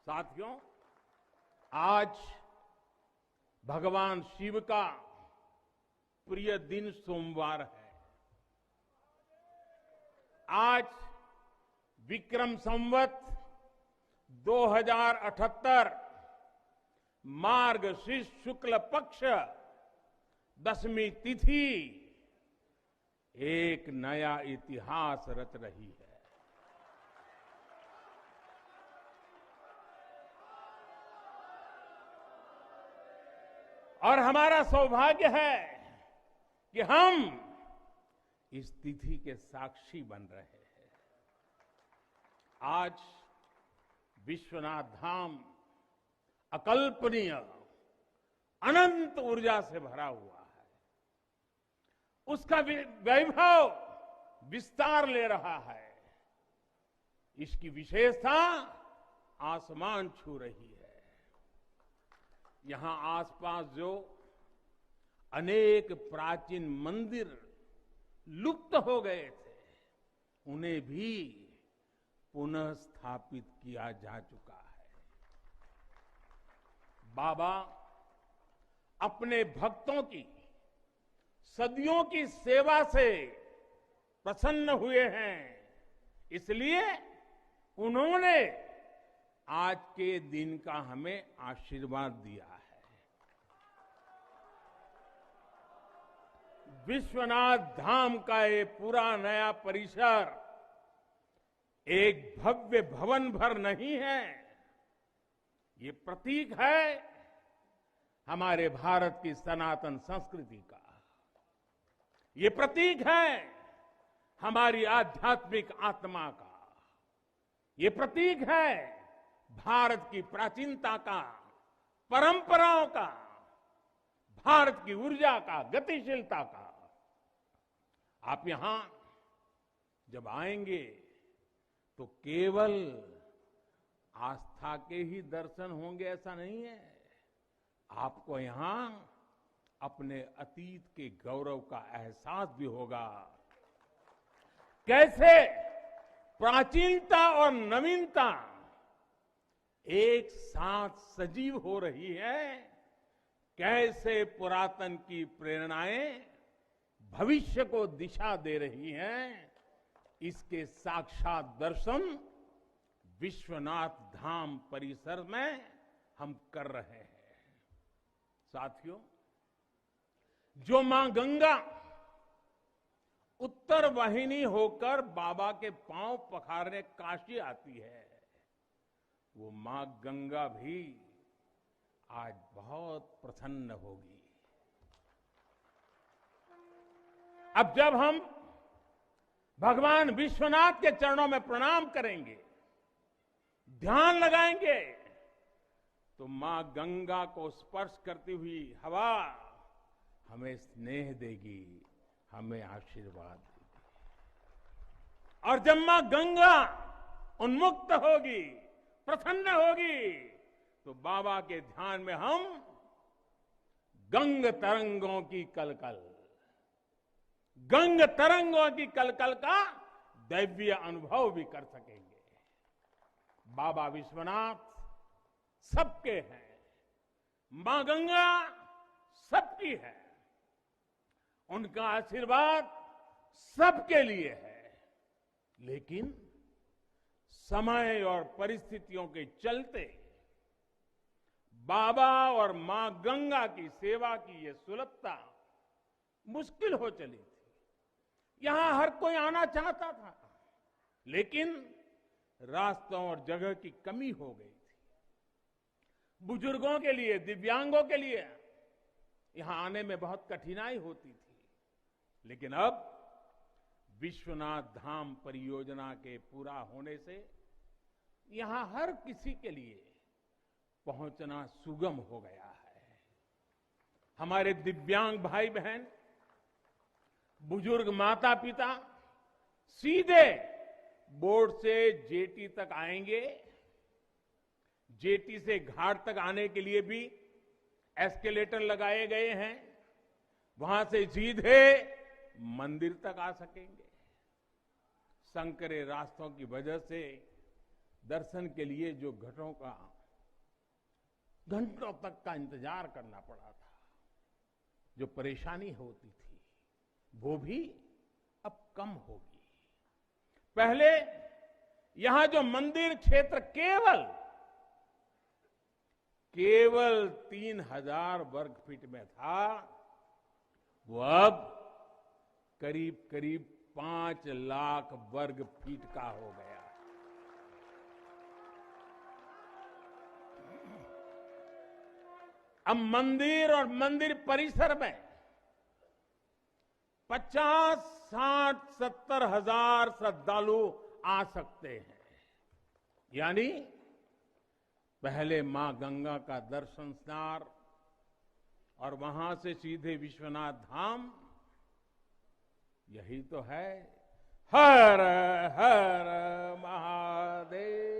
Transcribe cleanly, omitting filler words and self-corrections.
साथियों, आज भगवान शिव का प्रिय दिन सोमवार है। आज विक्रम संवत 2078 मार्गशीर्ष शुक्ल पक्ष दशमी तिथि एक नया इतिहास रच रही है। और हमारा सौभाग्य है कि हम इस तिथि के साक्षी बन रहे हैं। आज विश्वनाथ धाम अकल्पनीय अनंत ऊर्जा से भरा हुआ है। उसका वैभव विस्तार ले रहा है। इसकी विशेषता आसमान छू रही है। यहां आसपास जो अनेक प्राचीन मंदिर लुप्त हो गए थे, उन्हें भी पुनः स्थापित किया जा चुका है। बाबा अपने भक्तों की सदियों की सेवा से प्रसन्न हुए हैं, इसलिए उन्होंने आज के दिन का हमें आशीर्वाद दिया है। विश्वनाथ धाम का ये पूरा नया परिसर एक भव्य भवन भर नहीं है। ये प्रतीक है हमारे भारत की सनातन संस्कृति का। ये प्रतीक है हमारी आध्यात्मिक आत्मा का। ये प्रतीक है भारत की प्राचीनता का, परंपराओं का, भारत की ऊर्जा का, गतिशीलता का। आप यहां जब आएंगे तो केवल आस्था के ही दर्शन होंगे ऐसा नहीं है। आपको यहां अपने अतीत के गौरव का एहसास भी होगा। कैसे प्राचीनता और नवीनता एक साथ सजीव हो रही है, कैसे पुरातन की प्रेरणाएं भविष्य को दिशा दे रही हैं, इसके साक्षात दर्शन विश्वनाथ धाम परिसर में हम कर रहे हैं। साथियों, जो मां गंगा उत्तर वाहिनी होकर बाबा के पांव पखारने काशी आती है, वो मां गंगा भी आज बहुत प्रसन्न होगी। अब जब हम भगवान विश्वनाथ के चरणों में प्रणाम करेंगे, ध्यान लगाएंगे, तो मां गंगा को स्पर्श करती हुई हवा हमें स्नेह देगी, हमें आशीर्वाद देगी। और जब मां गंगा उन्मुक्त होगी, प्रसन्न होगी, तो बाबा के ध्यान में हम गंग तरंगों की कलकल, गंग तरंगों की कलकल का दैवीय अनुभव भी कर सकेंगे। बाबा विश्वनाथ सबके हैं, मां गंगा सबकी है, उनका आशीर्वाद सबके लिए है। लेकिन समय और परिस्थितियों के चलते बाबा और मां गंगा की सेवा की यह सुलभता मुश्किल हो चली थी। यहां हर कोई आना चाहता था, लेकिन रास्तों और जगह की कमी हो गई थी। बुजुर्गों के लिए, दिव्यांगों के लिए यहां आने में बहुत कठिनाई होती थी। लेकिन अब विश्वनाथ धाम परियोजना के पूरा होने से यहां हर किसी के लिए पहुंचना सुगम हो गया है। हमारे दिव्यांग भाई बहन, बुजुर्ग माता पिता सीधे बोर्ड से जेटी तक आएंगे। जेटी से घाट तक आने के लिए भी एस्केलेटर लगाए गए हैं। वहां से सीधे मंदिर तक आ सकेंगे। संकरे रास्तों की वजह से दर्शन के लिए जो घाटों का घंटों तक का इंतजार करना पड़ा था। जो परेशानी होती थी वो भी अब कम होगी। पहले यहां जो मंदिर क्षेत्र केवल 3000 वर्ग फीट में था, वो अब करीब करीब 5 लाख वर्ग फीट का हो गया। अब मंदिर और मंदिर परिसर में 50, 60, 70 हजार श्रद्धालु आ सकते हैं। यानी पहले मां गंगा का दर्शन स्नान और वहां से सीधे विश्वनाथ धाम, यही तो है हर हर महादेव।